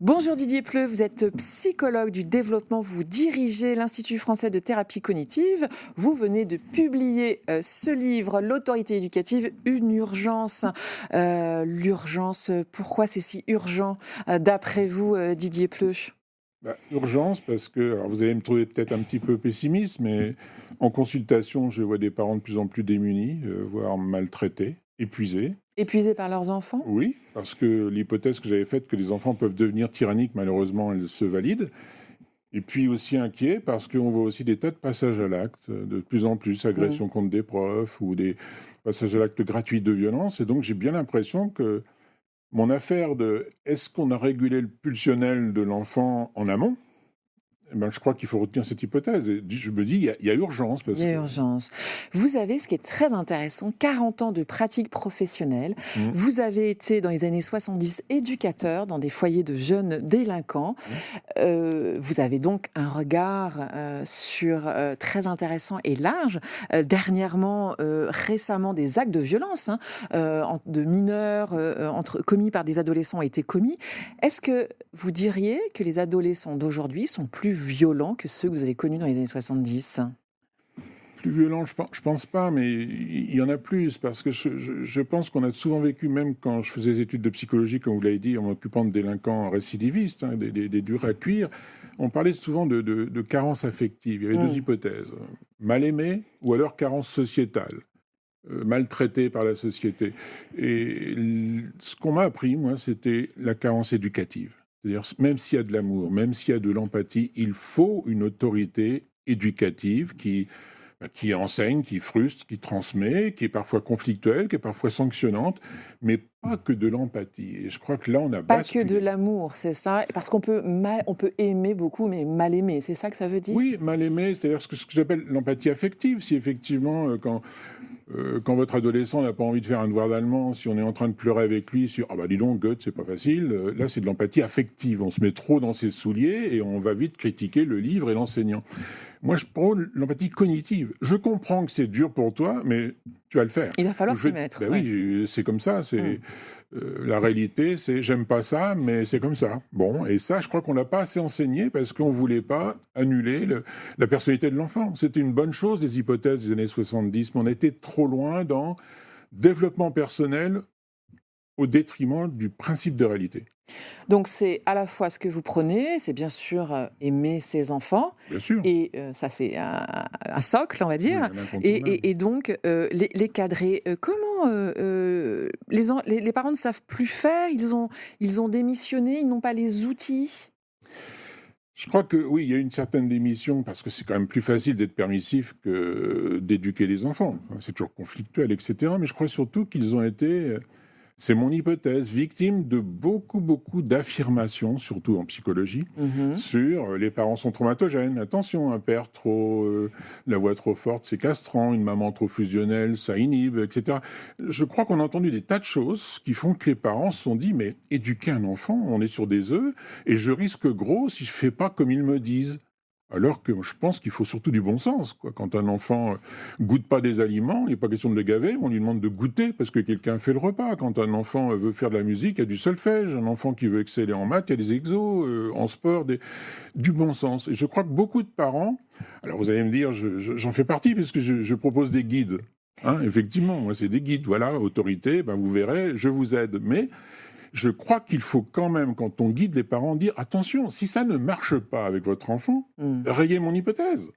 Bonjour Didier Pleu, vous êtes psychologue du développement, vous dirigez l'Institut français de thérapie cognitive. Vous venez de publier ce livre, L'autorité éducative, une urgence. L'urgence, pourquoi c'est si urgent d'après vous, Didier Pleu? Urgence, parce que alors vous allez me trouver peut-être un petit peu pessimiste, mais en consultation, je vois des parents de plus en plus démunis, voire maltraités, épuisés. Épuisés par leurs enfants? Oui, parce que l'hypothèse que j'avais faite que les enfants peuvent devenir tyranniques, malheureusement, elle se valide. Et puis aussi inquiets, parce qu'on voit aussi des tas de passages à l'acte, de plus en plus, agressions contre des profs ou des passages à l'acte gratuits de violence. Et donc j'ai bien l'impression que mon affaire de est-ce qu'on a régulé le pulsionnel de l'enfant en amont? Je crois qu'il faut retenir cette hypothèse. Et je me dis, il y a urgence. Il y a urgence. Vous avez, ce qui est très intéressant, 40 ans de pratique professionnelle. Vous avez été, dans les années 70, éducateur dans des foyers de jeunes délinquants. Vous avez donc un regard très intéressant et large. Dernièrement, récemment, des actes de violence de mineurs commis par des adolescents ont été commis. Est-ce que vous diriez que les adolescents d'aujourd'hui sont plus violents que ceux que vous avez connus dans les années 70? Plus violent, je pense pas, mais il y en a plus, parce que je pense qu'on a souvent vécu, même quand je faisais des études de psychologie, comme vous l'avez dit, en m'occupant de délinquants récidivistes, des durs à cuire, on parlait souvent de carence affective. Il y avait deux hypothèses, mal aimé ou alors carence sociétale, maltraité par la société. Et ce qu'on m'a appris, moi, c'était la carence éducative. C'est-à-dire, même s'il y a de l'amour, même s'il y a de l'empathie, il faut une autorité éducative qui enseigne, qui frustre, qui transmet, qui est parfois conflictuelle, qui est parfois sanctionnante, mais pas que de l'empathie. Et je crois que là, on a basculé. Pas que de l'amour, c'est ça? Parce qu'on peut aimer beaucoup, mais mal aimer, c'est ça que ça veut dire? Oui, mal aimer, c'est-à-dire ce que j'appelle l'empathie affective. Si effectivement, quand votre adolescent n'a pas envie de faire un devoir d'allemand, si on est en train de pleurer avec lui sur « Ah bah dis donc, Goethe, c'est pas facile », là c'est de l'empathie affective. On se met trop dans ses souliers et on va vite critiquer le livre et l'enseignant. Moi, je prône l'empathie cognitive. Je comprends que c'est dur pour toi, mais tu vas le faire. Il va falloir s'y mettre. Oui, c'est comme ça. La réalité, c'est j'aime pas ça, mais c'est comme ça. Bon, et ça, je crois qu'on l'a pas assez enseigné parce qu'on voulait pas annuler la personnalité de l'enfant. C'était une bonne chose, les hypothèses des années 70, mais on a été trop loin dans développement personnel au détriment du principe de réalité. Donc c'est à la fois ce que vous prenez, c'est bien sûr aimer ses enfants, Bien sûr. et ça c'est un socle, on va dire, Oui, et donc les cadrer. Comment les parents ne savent plus faire, ils ont démissionné, ils n'ont pas les outils? Je crois que oui, il y a une certaine démission, parce que c'est quand même plus facile d'être permissif que d'éduquer les enfants. C'est toujours conflictuel, etc. Mais je crois surtout qu'ils ont été, c'est mon hypothèse, victimes de beaucoup d'affirmations, surtout en psychologie, sur les parents sont traumatogènes. Attention, un père la voix trop forte, c'est castrant, une maman trop fusionnelle, ça inhibe, etc. Je crois qu'on a entendu des tas de choses qui font que les parents se sont dit, mais éduquer un enfant, on est sur des œufs, et je risque gros si je fais pas comme ils me disent. Alors que je pense qu'il faut surtout du bon sens, quoi. Quand un enfant goûte pas des aliments, il n'est pas question de le gaver, mais on lui demande de goûter parce que quelqu'un fait le repas. Quand un enfant veut faire de la musique, il y a du solfège. Un enfant qui veut exceller en maths, il y a des exos, en sport, du bon sens. Et je crois que beaucoup de parents, alors vous allez me dire, j'en fais partie parce que je propose des guides. Effectivement, moi c'est des guides, voilà, autorité, vous verrez, je vous aide. Mais je crois qu'il faut quand même, quand on guide les parents, dire « Attention, si ça ne marche pas avec votre enfant, rayez mon hypothèse ».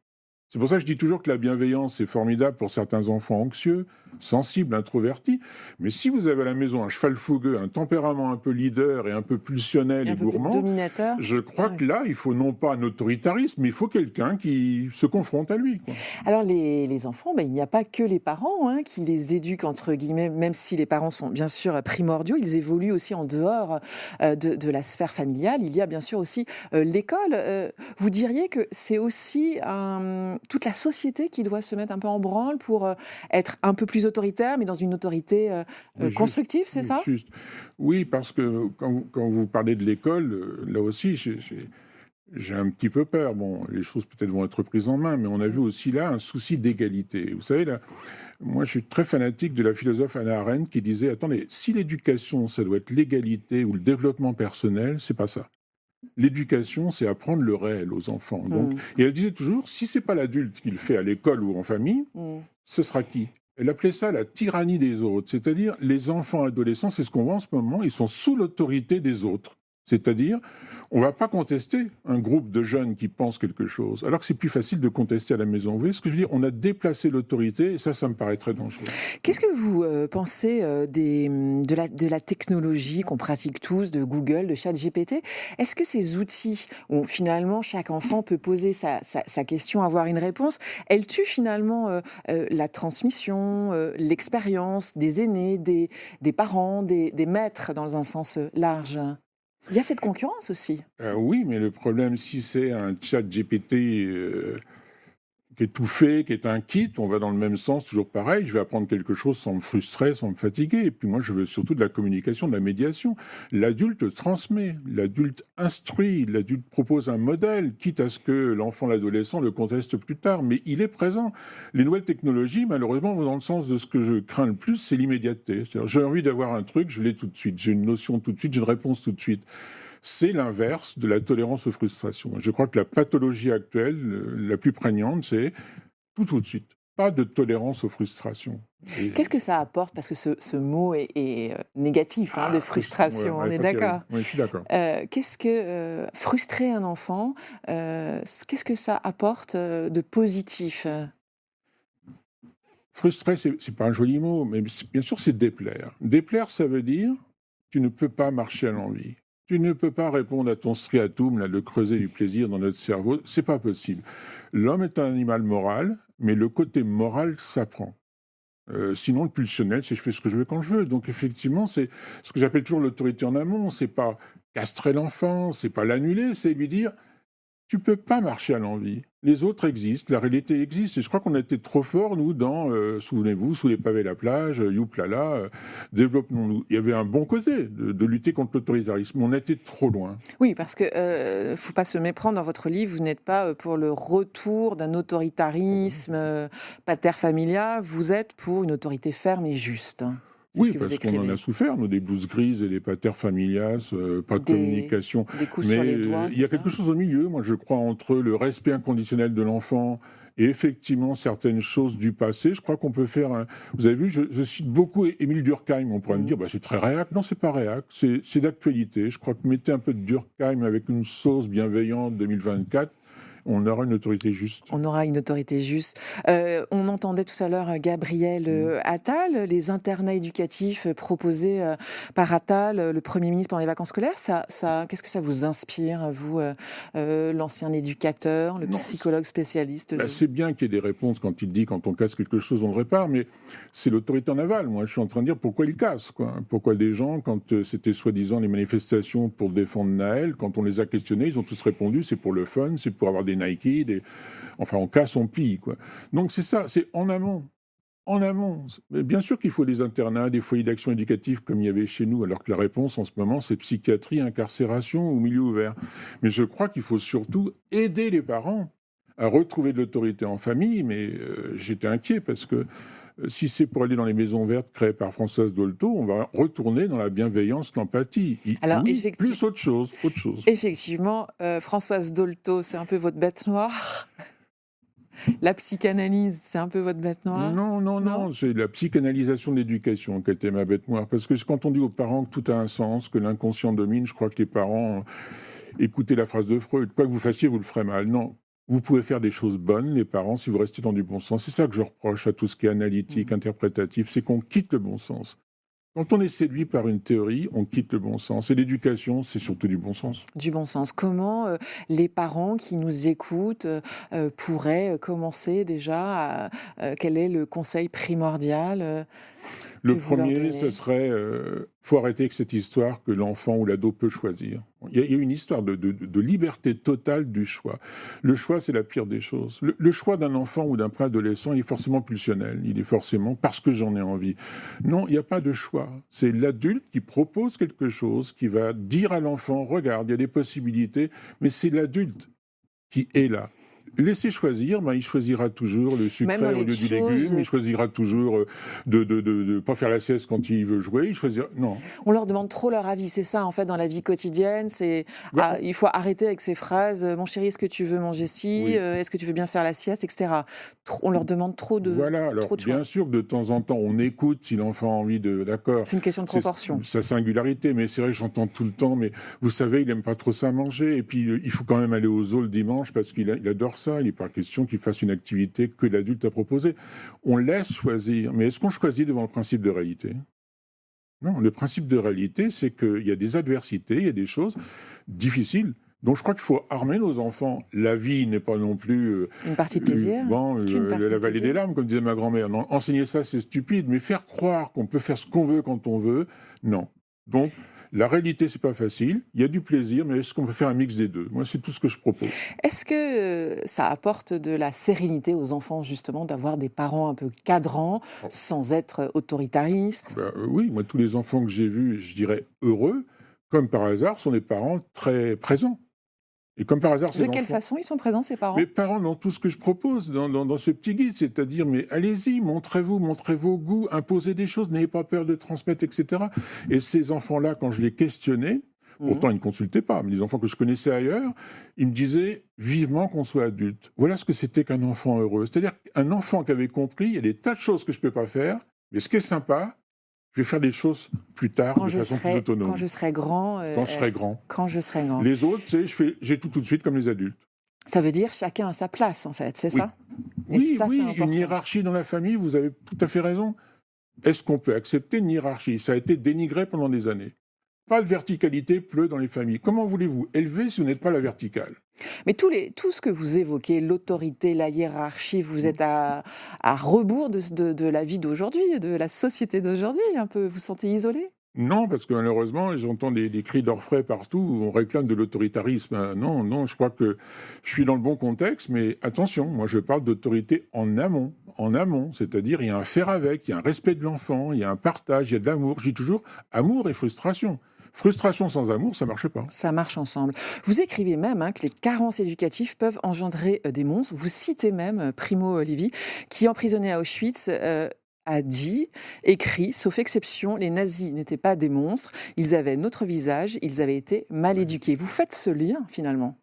C'est pour ça que je dis toujours que la bienveillance est formidable pour certains enfants anxieux, sensibles, introvertis. Mais si vous avez à la maison un cheval fougueux, un tempérament un peu leader et un peu pulsionnel et gourmand, dominateur, je crois que là, il faut non pas un autoritarisme, mais il faut quelqu'un qui se confronte à lui, quoi. Alors les enfants, il n'y a pas que les parents qui les éduquent, entre guillemets, même si les parents sont bien sûr primordiaux, ils évoluent aussi en dehors de la sphère familiale. Il y a bien sûr aussi l'école. Vous diriez que c'est aussi toute la société qui doit se mettre un peu en branle pour être un peu plus autoritaire, mais dans une autorité constructive, c'est ça? Juste. Oui, parce que quand vous parlez de l'école, là aussi, j'ai un petit peu peur. Bon, les choses peut-être vont être prises en main, mais on a vu aussi là un souci d'égalité. Vous savez, là, moi je suis très fanatique de la philosophe Hannah Arendt qui disait, attendez, si l'éducation, ça doit être l'égalité ou le développement personnel, c'est pas ça. L'éducation, c'est apprendre le réel aux enfants. Donc, et elle disait toujours, si c'est pas l'adulte qui le fait à l'école ou en famille, ce sera qui? Elle appelait ça la tyrannie des autres. C'est-à-dire, les enfants adolescents, c'est ce qu'on voit en ce moment, ils sont sous l'autorité des autres. C'est-à-dire, on ne va pas contester un groupe de jeunes qui pensent quelque chose, alors que c'est plus facile de contester à la maison. Vous voyez ce que je veux dire? On a déplacé l'autorité, et ça me paraît très dangereux. Qu'est-ce que vous pensez de la technologie qu'on pratique tous, de Google, de ChatGPT? Est-ce que ces outils, où finalement chaque enfant peut poser sa question, avoir une réponse, elles tuent finalement la transmission, l'expérience des aînés, des parents, des maîtres, dans un sens large? Il y a cette concurrence aussi. Oui, mais le problème, si c'est un chat GPT qui est tout fait, qui est un kit, on va dans le même sens, toujours pareil, je vais apprendre quelque chose sans me frustrer, sans me fatiguer. Et puis moi, je veux surtout de la communication, de la médiation. L'adulte transmet, l'adulte instruit, l'adulte propose un modèle, quitte à ce que l'enfant, l'adolescent le conteste plus tard, mais il est présent. Les nouvelles technologies, malheureusement, vont dans le sens de ce que je crains le plus, c'est l'immédiateté. C'est-à-dire, j'ai envie d'avoir un truc, je l'ai tout de suite, j'ai une notion tout de suite, j'ai une réponse tout de suite. C'est l'inverse de la tolérance aux frustrations. Je crois que la pathologie actuelle, la plus prégnante, c'est tout de suite. Pas de tolérance aux frustrations. Qu'est-ce que ça apporte? Parce que ce mot est négatif, de frustration, on est d'accord. Oui, je suis d'accord. Qu'est-ce que frustrer un enfant, qu'est-ce que ça apporte de positif? Frustrer, c'est pas un joli mot, mais bien sûr, c'est déplaire. Déplaire, ça veut dire tu ne peux pas marcher à l'envie. Tu ne peux pas répondre à ton striatum, le creuset du plaisir dans notre cerveau. C'est pas possible. L'homme est un animal moral, mais le côté moral s'apprend. Sinon, le pulsionnel, c'est je fais ce que je veux quand je veux. Donc, effectivement, c'est ce que j'appelle toujours l'autorité en amont. C'est pas castrer l'enfant, c'est pas l'annuler, c'est lui dire tu peux pas marcher à l'envie. Les autres existent, la réalité existe. Et je crois qu'on a été trop forts, nous, dans, souvenez-vous, sous les pavés la plage, youplala, développons-nous. Il y avait un bon côté de lutter contre l'autoritarisme, mais on a été trop loin. Oui, parce que faut pas se méprendre, dans votre livre, vous n'êtes pas pour le retour d'un autoritarisme pater-familial, vous êtes pour une autorité ferme et juste. Oui, parce qu'on en a souffert, nous, des blouses grises et des pater familias, pas de communication. Des coups mais sur les doigts, il y a quelque chose au milieu, moi je crois, entre le respect inconditionnel de l'enfant et effectivement certaines choses du passé. Je crois qu'on peut faire Vous avez vu, je cite beaucoup Émile Durkheim, on pourrait me dire, c'est très réac. Non, c'est pas réac, c'est d'actualité. Je crois que mettez un peu de Durkheim avec une sauce bienveillante 2024, on aura une autorité juste. On aura une autorité juste. On entendait tout à l'heure Gabriel Attal, les internats éducatifs proposés par Attal, le Premier ministre pendant les vacances scolaires. Qu'est-ce que ça vous inspire, vous, l'ancien éducateur, le psychologue spécialiste C'est bien qu'il y ait des réponses quand il dit quand on casse quelque chose, on le répare, mais c'est l'autorité en aval. Moi, je suis en train de dire pourquoi il casse, quoi. Pourquoi des gens, quand c'était soi-disant les manifestations pour défendre Naël, quand on les a questionnés, ils ont tous répondu c'est pour le fun, c'est pour avoir des Nike, enfin on casse, on pille, quoi. Donc c'est ça, c'est en amont. En amont. Mais bien sûr qu'il faut des internats, des foyers d'action éducative comme il y avait chez nous, alors que la réponse en ce moment c'est psychiatrie, incarcération ou milieu ouvert. Mais je crois qu'il faut surtout aider les parents à retrouver de l'autorité en famille, mais j'étais inquiet parce que si c'est pour aller dans les maisons vertes créées par Françoise Dolto, on va retourner dans la bienveillance, l'empathie. Alors, oui, plus autre chose. Effectivement, Françoise Dolto, c'est un peu votre bête noire. La psychanalyse, c'est un peu votre bête noire? Non, c'est la psychanalysation de l'éducation qui était ma bête noire. Parce que quand on dit aux parents que tout a un sens, que l'inconscient domine, je crois que les parents écoutez la phrase de Freud, quoi que vous fassiez, vous le ferez mal. Non. Vous pouvez faire des choses bonnes, les parents, si vous restez dans du bon sens. C'est ça que je reproche à tout ce qui est analytique, interprétatif, c'est qu'on quitte le bon sens. Quand on est séduit par une théorie, on quitte le bon sens. Et l'éducation, c'est surtout du bon sens. Du bon sens. Comment les parents qui nous écoutent pourraient commencer déjà quel est le conseil primordial Le premier, ce serait faut arrêter avec cette histoire que l'enfant ou l'ado peut choisir. Il y a une histoire de liberté totale du choix. Le choix, c'est la pire des choses. Le choix d'un enfant ou d'un préadolescent, il est forcément pulsionnel. Il est forcément parce que j'en ai envie. Non, il n'y a pas de choix. C'est l'adulte qui propose quelque chose, qui va dire à l'enfant, regarde, il y a des possibilités, mais c'est l'adulte qui est là. laisser choisir, il choisira toujours le sucré au lieu du légume, il choisira toujours de pas faire la sieste quand il veut jouer, non. On leur demande trop leur avis, c'est ça en fait dans la vie quotidienne, il faut arrêter avec ces phrases, mon chéri, est-ce que tu veux manger ci, oui. Est-ce que tu veux bien faire la sieste, etc. On leur demande trop de Voilà, alors trop de choix. Bien sûr que de temps en temps on écoute si l'enfant a envie d'accord. C'est une question de proportion. Sa singularité, mais c'est vrai que j'entends tout le temps, mais vous savez, il aime pas trop ça manger, et puis il faut quand même aller au zoo le dimanche parce qu'il adore ça, il n'est pas question qu'il fasse une activité que l'adulte a proposée. On laisse choisir, mais est-ce qu'on choisit devant le principe de réalité ? Non, le principe de réalité, c'est qu'il y a des adversités, il y a des choses difficiles. Donc je crois qu'il faut armer nos enfants. La vie n'est pas non plus... une partie de plaisir. La vallée des larmes, comme disait ma grand-mère. Non, enseigner ça, c'est stupide, mais faire croire qu'on peut faire ce qu'on veut quand on veut, non. Donc, la réalité, c'est pas facile. Il y a du plaisir, mais est-ce qu'on peut faire un mix des deux ? Moi, c'est tout ce que je propose. Est-ce que ça apporte de la sérénité aux enfants, justement, d'avoir des parents un peu cadrants, sans être autoritaristes ? Oui, moi, tous les enfants que j'ai vus, je dirais heureux, comme par hasard, sont des parents très présents. Et comme par hasard, de quelle façon ils sont présents, ces parents ? Mes parents, dans tout ce que je propose, dans ce petit guide, c'est-à-dire, mais allez-y, montrez vos goûts, imposez des choses, n'ayez pas peur de transmettre, etc. Et ces enfants-là, quand je les questionnais, pourtant ils ne consultaient pas, mais les enfants que je connaissais ailleurs, ils me disaient vivement qu'on soit adulte. Voilà ce que c'était qu'un enfant heureux. C'est-à-dire un enfant qui avait compris, il y a des tas de choses que je ne peux pas faire, mais ce qui est sympa, je vais faire des choses plus tard, de façon plus autonome. Quand je serai grand. Quand je serai grand. Quand je serai grand. Les autres, j'ai tout de suite comme les adultes. Ça veut dire chacun a sa place, en fait, c'est ça ? Oui, une hiérarchie dans la famille, vous avez tout à fait raison. Est-ce qu'on peut accepter une hiérarchie ? Ça a été dénigré pendant des années. Pas de verticalité pleut dans les familles. Comment voulez-vous élever si vous n'êtes pas la verticale ? Mais tout ce que vous évoquez, l'autorité, la hiérarchie, vous êtes à rebours de la vie d'aujourd'hui, de la société d'aujourd'hui, un peu. Vous vous sentez isolé ? Non, parce que malheureusement, j'entends des cris d'orfraie partout où on réclame de l'autoritarisme. Non, je crois que je suis dans le bon contexte, mais attention, moi je parle d'autorité en amont, c'est-à-dire il y a un faire avec, il y a un respect de l'enfant, il y a un partage, il y a de l'amour. Je dis toujours amour et frustration. Frustration sans amour, ça marche pas. Ça marche ensemble. Vous écrivez même que les carences éducatives peuvent engendrer des monstres. Vous citez même Primo Levi, qui, emprisonné à Auschwitz, a écrit, sauf exception, les nazis n'étaient pas des monstres, ils avaient notre visage, ils avaient été mal éduqués. Vous faites ce lien, finalement ?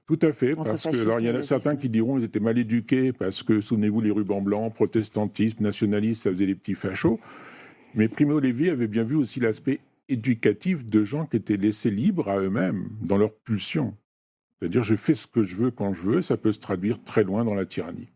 Tout à fait, parce que alors, il y en a certains qui diront qu'ils étaient mal éduqués, parce que, souvenez-vous, les rubans blancs, protestantisme, nationalisme, ça faisait les petits fachos. Mais Primo Levi avait bien vu aussi l'aspect éducatif de gens qui étaient laissés libres à eux-mêmes, dans leur pulsion. C'est-à-dire, je fais ce que je veux quand je veux, ça peut se traduire très loin dans la tyrannie.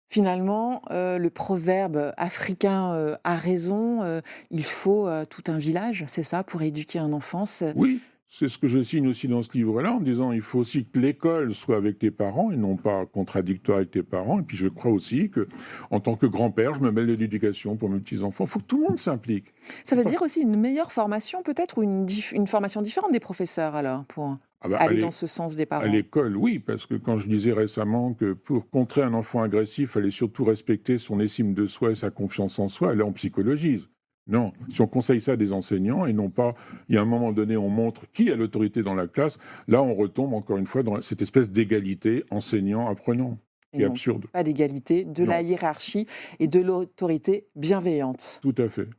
Finalement, le proverbe africain a raison, il faut tout un village, c'est ça, pour éduquer un enfant. Oui, c'est ce que je signe aussi dans ce livre-là, en disant il faut aussi que l'école soit avec tes parents et non pas contradictoire avec tes parents. Et puis je crois aussi que, en tant que grand-père, je me mêle de l'éducation pour mes petits-enfants. Il faut que tout le monde s'implique. Ça veut dire aussi une meilleure formation peut-être, ou une formation différente des professeurs alors, pour aller dans ce sens des parents. À l'école, oui, parce que quand je disais récemment que pour contrer un enfant agressif, il fallait surtout respecter son estime de soi et sa confiance en soi, là on psychologise. Non, si on conseille ça à des enseignants et non pas, il y a un moment donné, on montre qui a l'autorité dans la classe, là on retombe encore une fois dans cette espèce d'égalité enseignant-apprenant, qui est absurde. Pas d'égalité, la hiérarchie et de l'autorité bienveillante. Tout à fait.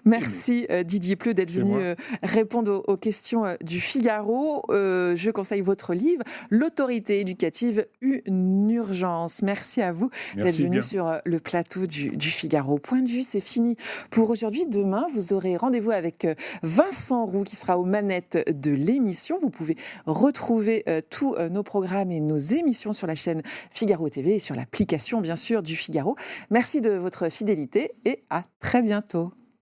Merci Didier Pleu d'être venu répondre aux questions du Figaro. Je conseille votre livre, L'autorité éducative, une urgence. Merci à vous d'être venu sur le plateau du Figaro. Point de vue, c'est fini pour aujourd'hui. Demain, vous aurez rendez-vous avec Vincent Roux qui sera aux manettes de l'émission. Vous pouvez retrouver tous nos programmes et nos émissions sur la chaîne Figaro TV et sur l'application bien sûr du Figaro. Merci de votre fidélité et à très bientôt.